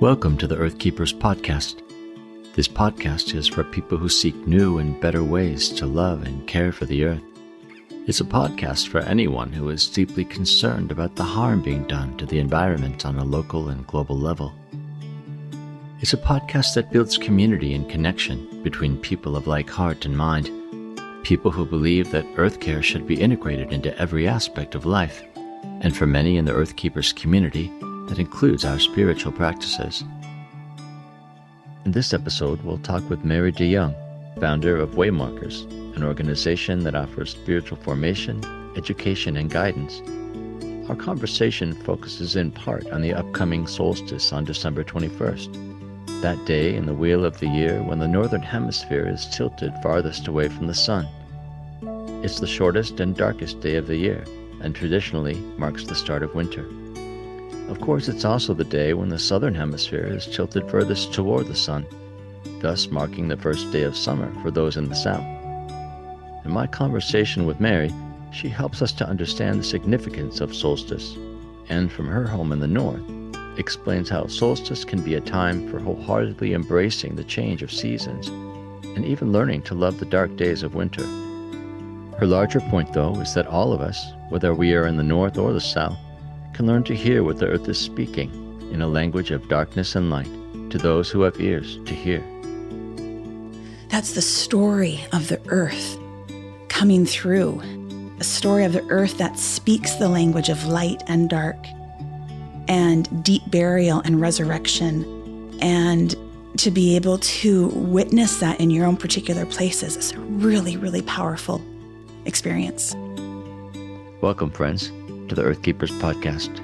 Welcome to the Earth Keepers podcast. This podcast is for people who seek new and better ways to love and care for the earth. It's a podcast for anyone who is deeply concerned about the harm being done to the environment on a local and global level. It's a podcast that builds community and connection between people of like heart and mind, people who believe that earth care should be integrated into every aspect of life, and for many in the Earth Keepers community, that includes our spiritual practices. In this episode, we'll talk with Mary Dejong, founder of Waymarkers, an organization that offers spiritual formation, education, and guidance. Our conversation focuses in part on the upcoming solstice on December 21st, that day in the wheel of the year when the northern hemisphere is tilted farthest away from the sun. It's the shortest and darkest day of the year, and traditionally marks the start of winter. Of course, it's also the day when the southern hemisphere is tilted furthest toward the sun, thus marking the first day of summer for those in the south. In my conversation with Mary, she helps us to understand the significance of solstice, and from her home in the north, explains how solstice can be a time for wholeheartedly embracing the change of seasons, and even learning to love the dark days of winter. Her larger point, though, is that all of us, whether we are in the north or the south, can learn to hear what the earth is speaking in a language of darkness and light to those who have ears to hear. That's the story of the earth coming through, a story of the earth that speaks the language of light and dark and deep burial and resurrection. And to be able to witness that in your own particular places is a really, really powerful experience. Welcome, friends, to the Earth Keepers podcast.